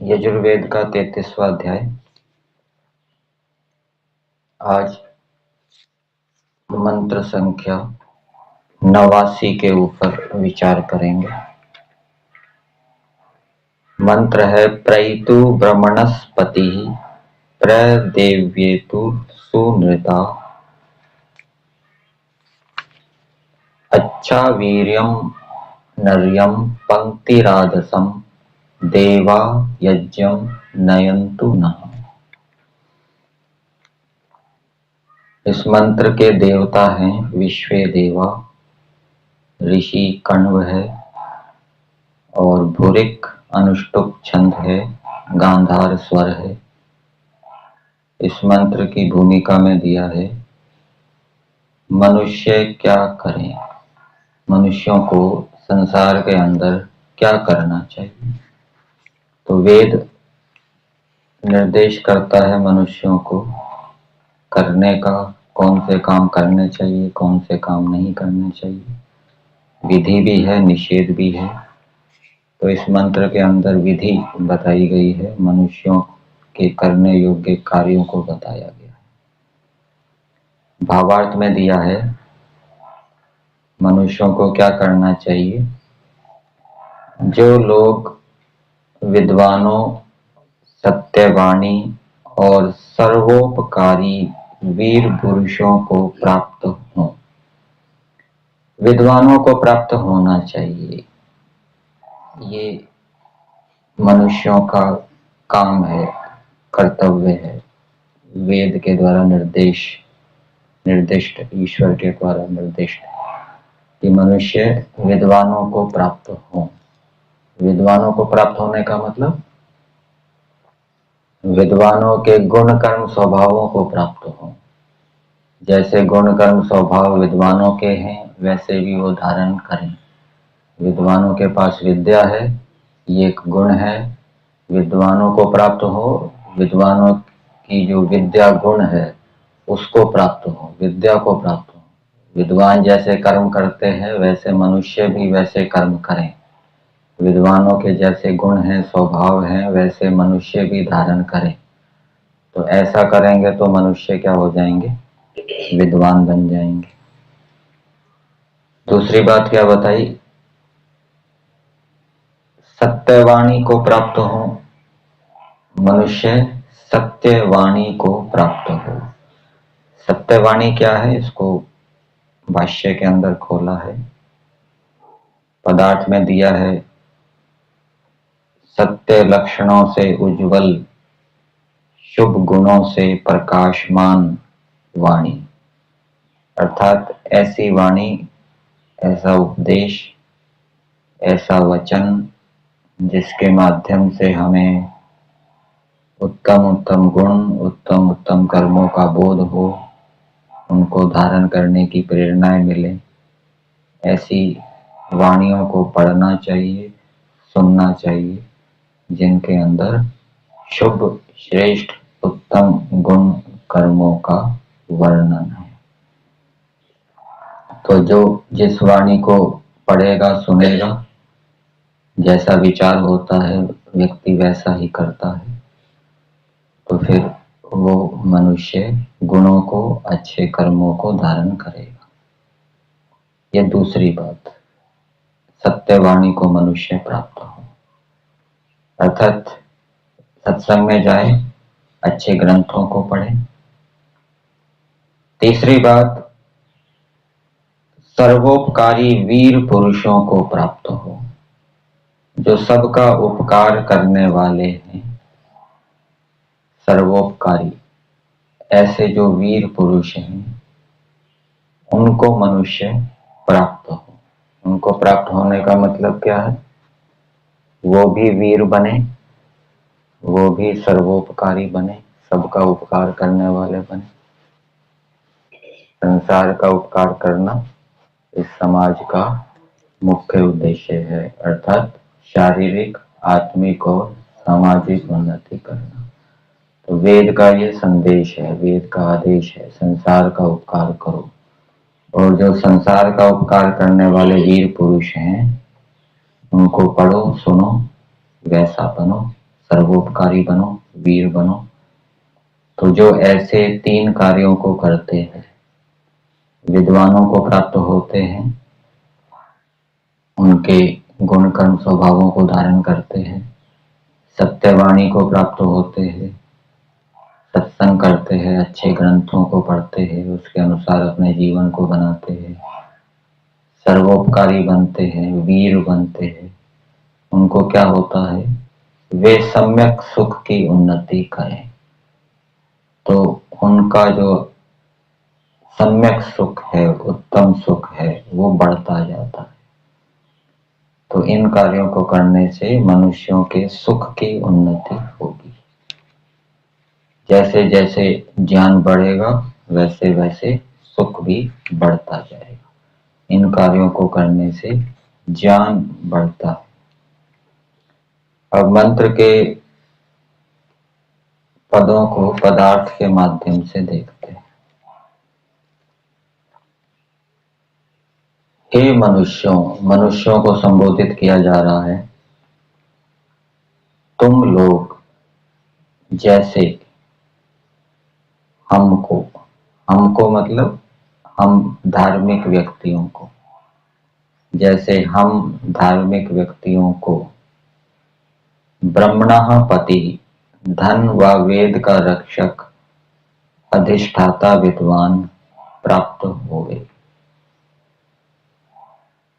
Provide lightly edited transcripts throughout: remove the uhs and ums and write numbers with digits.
यजुर्वेद का 33वां अध्याय। आज मंत्र संख्या 89 के ऊपर विचार करेंगे। मंत्र है प्रयतु ब्रह्मणस्पति प्रदेव्येतु सुनृता अच्छा वीर्यं नर्यं पंक्तिरादसं देवा यज्ञं नयन्तु नः। इस मंत्र के देवता हैं विश्वे देवा, ऋषि कण्व है और भूरिक अनुष्टुप छंद है, गांधार स्वर है। इस मंत्र की भूमिका में दिया है मनुष्य क्या करें, मनुष्यों को संसार के अंदर क्या करना चाहिए। तो वेद निर्देश करता है मनुष्यों को करने का, कौन से काम करने चाहिए, कौन से काम नहीं करने चाहिए। विधि भी है, निषेध भी है। तो इस मंत्र के अंदर विधि बताई गई है, मनुष्यों के करने योग्य कार्यों को बताया गया है। भावार्थ में दिया है मनुष्यों को क्या करना चाहिए। जो लोग विद्वानों, सत्यवाणी और सर्वोपकारी वीर पुरुषों को प्राप्त हों, विद्वानों को प्राप्त होना चाहिए। ये मनुष्यों का काम है, कर्तव्य है। वेद के द्वारा निर्दिष्ट, ईश्वर के द्वारा निर्दिष्ट कि मनुष्य विद्वानों को प्राप्त हो। विद्वानों को प्राप्त होने का मतलब विद्वानों के गुण कर्म स्वभावों को प्राप्त हो। जैसे गुण कर्म स्वभाव विद्वानों के हैं वैसे भी वो धारण करें। विद्वानों के पास विद्या है, ये एक गुण है। विद्वानों को प्राप्त हो, विद्वानों की जो विद्या गुण है उसको प्राप्त हो, विद्या को प्राप्त हो। विद्वान जैसे कर्म करते हैं वैसे मनुष्य भी वैसे कर्म करें। विद्वानों के जैसे गुण हैं, स्वभाव हैं, वैसे मनुष्य भी धारण करें। तो ऐसा करेंगे तो मनुष्य क्या हो जाएंगे, विद्वान बन जाएंगे। दूसरी बात क्या बताई, सत्यवाणी को प्राप्त हो, मनुष्य सत्यवाणी को प्राप्त हो। सत्यवाणी क्या है, इसको भाष्य के अंदर खोला है। पदार्थ में दिया है सत्य लक्षणों से उज्जवल, शुभ गुणों से प्रकाशमान वाणी। अर्थात ऐसी वाणी, ऐसा उपदेश, ऐसा वचन जिसके माध्यम से हमें उत्तम उत्तम गुण, उत्तम उत्तम कर्मों का बोध हो, उनको धारण करने की प्रेरणाएं मिले। ऐसी वाणियों को पढ़ना चाहिए, सुनना चाहिए, जिनके अंदर शुभ, श्रेष्ठ, उत्तम गुण कर्मों का वर्णन है। तो जो जिस वाणी को पढ़ेगा, सुनेगा, जैसा विचार होता है व्यक्ति वैसा ही करता है। तो फिर वो मनुष्य गुणों को, अच्छे कर्मों को धारण करेगा। ये दूसरी बात, सत्यवाणी को मनुष्य प्राप्त हो, अर्थात सत्संग में जाए, अच्छे ग्रंथों को पढ़े। तीसरी बात, सर्वोपकारी वीर पुरुषों को प्राप्त हो, जो सबका उपकार करने वाले हैं। सर्वोपकारी, ऐसे जो वीर पुरुष हैं उनको मनुष्य प्राप्त हो। उनको प्राप्त होने का मतलब क्या है, वो भी वीर बने, वो भी सर्वोपकारी बने, सबका उपकार करने वाले बने। संसार का उपकार करना इस समाज का मुख्य उद्देश्य है, अर्थात शारीरिक, आत्मिक और सामाजिक उन्नति करना। तो वेद का ये संदेश है, वेद का आदेश है, संसार का उपकार करो। और जो संसार का उपकार करने वाले वीर पुरुष हैं उनको पढ़ो, सुनो, वैसा बनो, सर्वोपकारी बनो, वीर बनो। तो जो ऐसे 3 कार्यों को करते हैं विद्वानों को प्राप्त होते हैं, उनके गुण कर्म स्वभावों को धारण करते हैं, सत्यवाणी को प्राप्त होते हैं, सत्संग करते हैं, अच्छे ग्रंथों को पढ़ते हैं, उसके अनुसार अपने जीवन को बनाते हैं, सर्वोपकारी बनते हैं, वीर बनते हैं। उनको क्या होता है, वे सम्यक सुख की उन्नति करें। तो उनका जो सम्यक सुख है, उत्तम सुख है, वो बढ़ता जाता है। तो इन कार्यों को करने से मनुष्यों के सुख की उन्नति होगी। जैसे जैसे ज्ञान बढ़ेगा वैसे वैसे सुख भी बढ़ता जाएगा। इन कार्यों को करने से ज्ञान बढ़ता है। अब मंत्र के पदों को पदार्थ के माध्यम से देखते हैं। हे मनुष्यों को संबोधित किया जा रहा है, तुम लोग जैसे हमको मतलब हम धार्मिक व्यक्तियों को, जैसे हम धार्मिक व्यक्तियों को ब्रह्मणः पति, धन व वेद का रक्षक, अधिष्ठाता विद्वान प्राप्त होवे।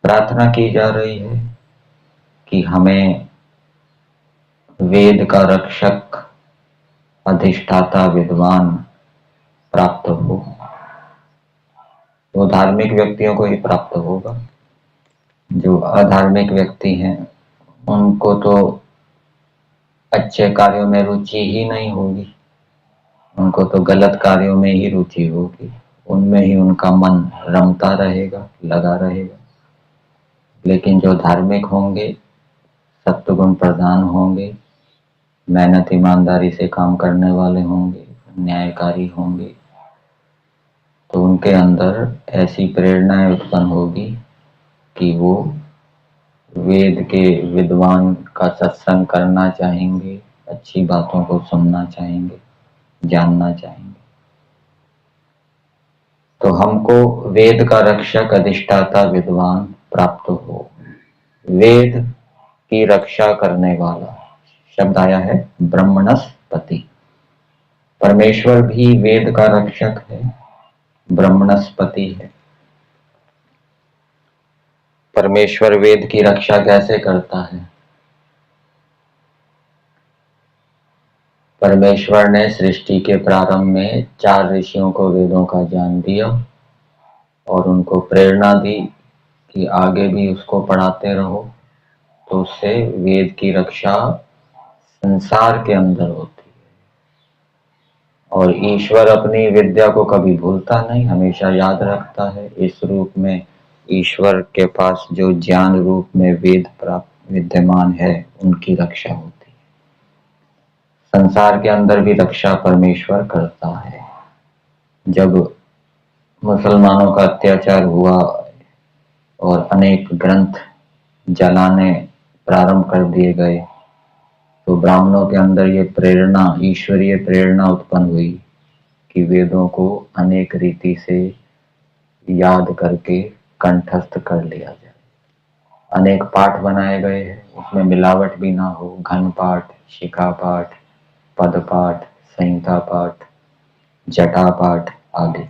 प्रार्थना की जा रही है कि हमें वेद का रक्षक, अधिष्ठाता विद्वान प्राप्त हो। वो धार्मिक व्यक्तियों को ही प्राप्त होगा। जो अधार्मिक व्यक्ति हैं उनको तो अच्छे कार्यों में रुचि ही नहीं होगी, उनको तो गलत कार्यों में ही रुचि होगी, उनमें ही उनका मन रमता रहेगा, लगा रहेगा। लेकिन जो धार्मिक होंगे, सत्वगुण प्रधान होंगे, मेहनत ईमानदारी से काम करने वाले होंगे, न्यायकारी होंगे, तो उनके अंदर ऐसी प्रेरणाएं उत्पन्न होगी कि वो वेद के विद्वान का सत्संग करना चाहेंगे, अच्छी बातों को सुनना चाहेंगे, जानना चाहेंगे। तो हमको वेद का रक्षक, अधिष्ठाता विद्वान प्राप्त हो। वेद की रक्षा करने वाला शब्द आया है ब्रह्मणस्पति। परमेश्वर भी वेद का रक्षक है, ब्रह्मणस्पति है। परमेश्वर वेद की रक्षा कैसे करता है? परमेश्वर ने सृष्टि के प्रारंभ में 4 ऋषियों को वेदों का ज्ञान दिया और उनको प्रेरणा दी कि आगे भी उसको पढ़ाते रहो, तो उससे वेद की रक्षा संसार के अंदर होती है। और ईश्वर अपनी विद्या को कभी भूलता नहीं, हमेशा याद रखता है। इस रूप में ईश्वर के पास जो ज्ञान रूप में वेद प्राप्त विद्यमान है, उनकी रक्षा होती है। संसार के अंदर भी रक्षा परमेश्वर करता है। जब मुसलमानों का अत्याचार हुआ और अनेक ग्रंथ जलाने प्रारंभ कर दिए गए, तो ब्राह्मणों के अंदर ये प्रेरणा, ईश्वरीय प्रेरणा उत्पन्न हुई कि वेदों को अनेक रीति से याद करके कंठस्थ कर लिया जाए। अनेक पाठ बनाए गए हैं, उसमें मिलावट भी ना हो। घन पाठ, शिखा पाठ, पद पाठ, संहिता पाठ, जटा पाठ आदि।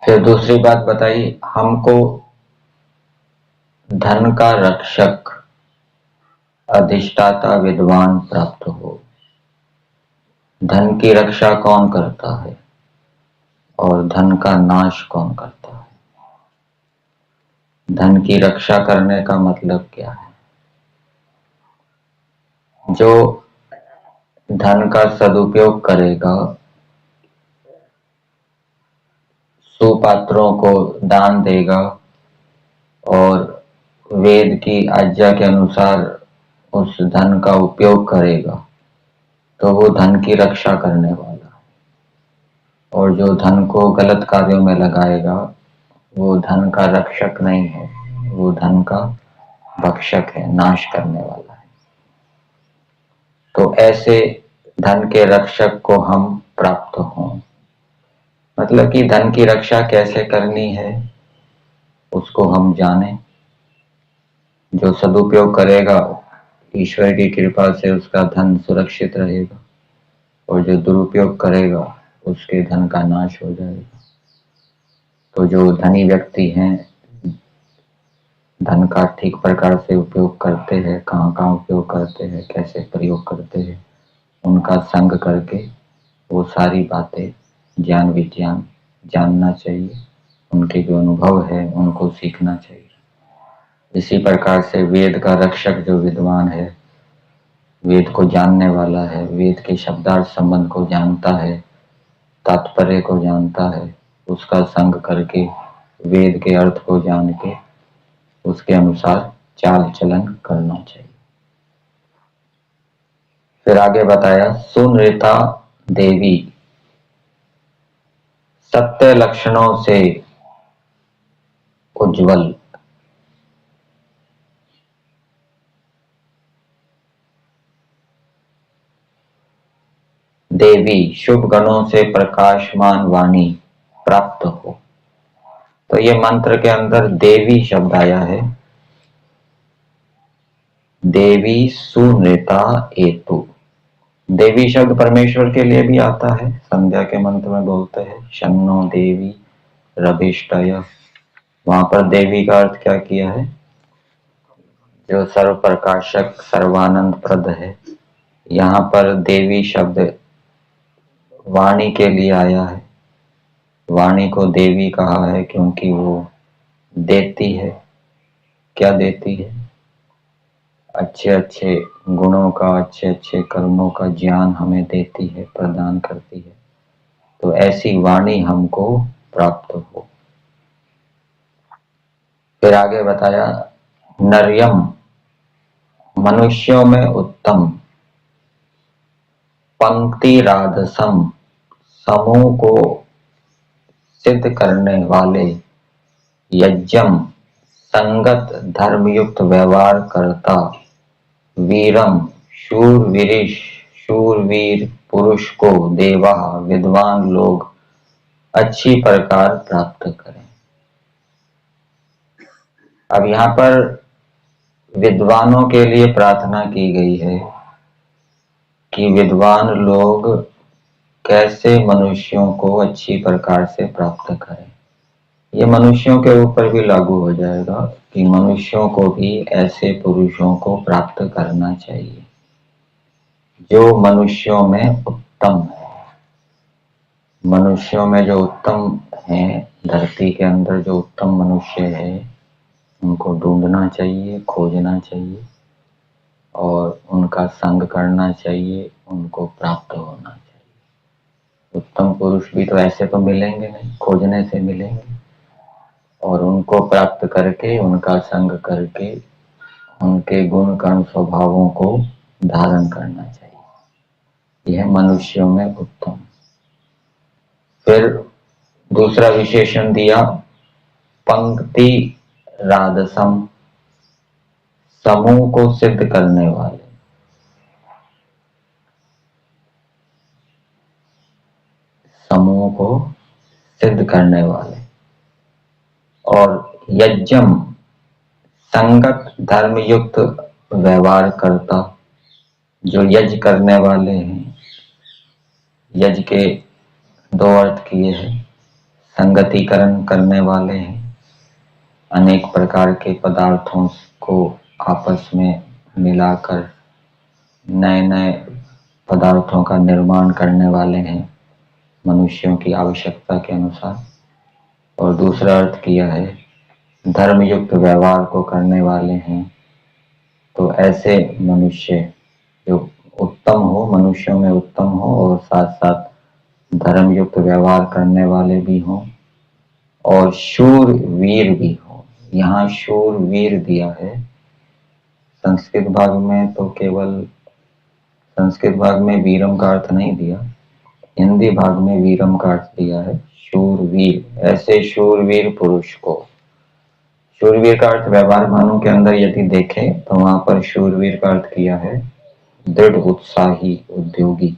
फिर दूसरी बात बताई, हमको धन का रक्षक, अधिष्ठाता विद्वान प्राप्त हो। धन की रक्षा कौन करता है और धन का नाश कौन करता है? धन की रक्षा करने का मतलब क्या है? जो धन का सदुपयोग करेगा, सुपात्रों को दान देगा, और वेद की आज्ञा के अनुसार उस धन का उपयोग करेगा तो वो धन की रक्षा करने वाला है, और जो धन को गलत कार्यों में लगाएगा वो धन का रक्षक नहीं है, वो धन का भक्षक है, नाश करने वाला है। तो ऐसे धन के रक्षक को हम प्राप्त हों, मतलब कि धन की रक्षा कैसे करनी है उसको हम जानें। जो सदुपयोग करेगा ईश्वर की कृपा से उसका धन सुरक्षित रहेगा, और जो दुरुपयोग करेगा उसके धन का नाश हो जाएगा। तो जो धनी व्यक्ति हैं, धन का ठीक प्रकार से उपयोग करते हैं, कहाँ कहाँ उपयोग करते हैं, कैसे प्रयोग करते हैं, उनका संग करके वो सारी बातें ज्ञान विज्ञान जानना चाहिए। उनके जो अनुभव है उनको सीखना चाहिए। इसी प्रकार से वेद का रक्षक जो विद्वान है, वेद को जानने वाला है, वेद के शब्दार्थ संबंध को जानता है, तात्पर्य को जानता है, उसका संग करके वेद के अर्थ को जान के उसके अनुसार चाल चलन करना चाहिए। फिर आगे बताया, सुनृता देवी सत्य लक्षणों से उज्जवल, देवी शुभ गणों से प्रकाशमान वाणी प्राप्त हो। तो ये मंत्र के अंदर देवी शब्द आया है। देवी सुनृता एतु, देवी शब्द परमेश्वर के लिए भी आता है। संध्या के मंत्र में बोलते हैं शन्नो देवी रभिष्टय, वहां पर देवी का अर्थ क्या किया है? जो सर्व प्रकाशक सर्वानंद प्रद है। यहाँ पर देवी शब्द वाणी के लिए आया है। वाणी को देवी कहा है क्योंकि वो देती है। क्या देती है? अच्छे अच्छे गुणों का, अच्छे अच्छे कर्मों का ज्ञान हमें देती है, प्रदान करती है। तो ऐसी वाणी हमको प्राप्त हो। फिर आगे बताया, नर्यम मनुष्यों में उत्तम, पंक्ति राधसम समूह को सिद्ध करने वाले, यज्ञम संगत धर्मयुक्त व्यवहार करता, वीरम शूरवीर पुरुष को देवा विद्वान लोग अच्छी प्रकार प्राप्त करें। अब यहाँ पर विद्वानों के लिए प्रार्थना की गई है कि विद्वान लोग कैसे मनुष्यों को अच्छी प्रकार से प्राप्त करें। ये मनुष्यों के ऊपर भी लागू हो जाएगा कि मनुष्यों को भी ऐसे पुरुषों को प्राप्त करना चाहिए जो मनुष्यों में उत्तम है। मनुष्यों में जो उत्तम है, धरती के अंदर जो उत्तम मनुष्य है, उनको ढूंढना चाहिए, खोजना चाहिए और उनका संग करना चाहिए, उनको प्राप्त होना चाहिए। उत्तम पुरुष भी तो ऐसे तो मिलेंगे नहीं, खोजने से मिलेंगे, और उनको प्राप्त करके, उनका संग करके, उनके गुण कर्म स्वभावों को धारण करना चाहिए। यह मनुष्यों में उत्तम। फिर दूसरा विशेषण दिया, पंक्ति राधसम समूह को सिद्ध करने वाले। समूह को सिद्ध करने वाले। और यज्ञम संगत धर्मयुक्त व्यवहार करता, जो यज्ञ करने वाले हैं। यज्ञ के दो अर्थ किए हैं, संगतिकरण करने वाले हैं, अनेक प्रकार के पदार्थों को आपस में मिलाकर नए नए पदार्थों का निर्माण करने वाले हैं मनुष्यों की आवश्यकता के अनुसार। और दूसरा अर्थ किया है धर्मयुक्त व्यवहार को करने वाले हैं। तो ऐसे मनुष्य जो उत्तम हो, मनुष्यों में उत्तम हो और साथ साथ धर्मयुक्त व्यवहार करने वाले भी हों और शूर वीर भी हों। यहाँ शूर वीर दिया है। संस्कृत भाग में तो केवल संस्कृत भाग में वीरम का अर्थ नहीं दिया, हिंदी भाग में वीरम का अर्थ दिया है शूरवीर। ऐसे शूरवीर पुरुष को, शूरवीर का अर्थ व्यवहार भानु के अंदर यदि देखें तो वहां पर शूरवीर का अर्थ किया है दृढ़ उत्साही उद्योगी,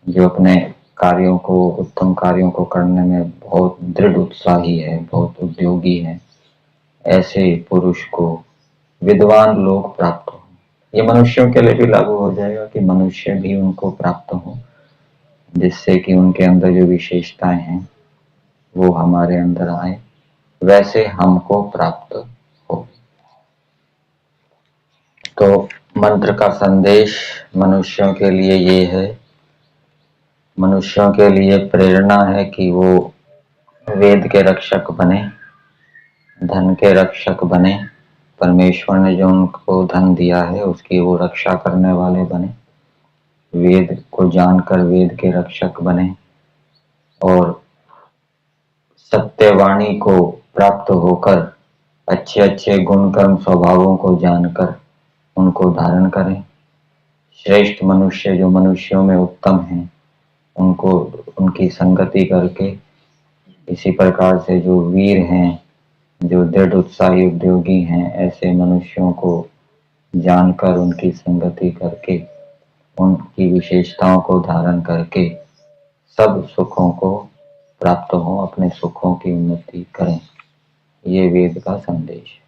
जो अपने कार्यों को, उत्तम कार्यों को करने में बहुत दृढ़ उत्साही है, बहुत उद्योगी है। ऐसे पुरुष को विद्वान लोग प्राप्त हो। ये मनुष्यों के लिए भी लागू हो जाएगा कि मनुष्य भी उनको प्राप्त हो, जिससे कि उनके अंदर जो विशेषताएं हैं वो हमारे अंदर आए, वैसे हमको प्राप्त हो। तो मंत्र का संदेश मनुष्यों के लिए ये है, मनुष्यों के लिए प्रेरणा है कि वो वेद के रक्षक बने, धन के रक्षक बने, परमेश्वर ने जो उनको धन दिया है उसकी वो रक्षा करने वाले बने, वेद को जानकर वेद के रक्षक बने और सत्यवाणी को प्राप्त होकर अच्छे अच्छे गुण कर्म स्वभावों को जानकर उनको धारण करें। श्रेष्ठ मनुष्य जो मनुष्यों में उत्तम हैं उनको, उनकी संगति करके, इसी प्रकार से जो वीर हैं, जो दृढ़ उत्साही उद्योगी हैं, ऐसे मनुष्यों को जानकर उनकी संगति करके, उनकी विशेषताओं को धारण करके सब सुखों को प्राप्त हो, अपने सुखों की उन्नति करें। ये वेद का संदेश है।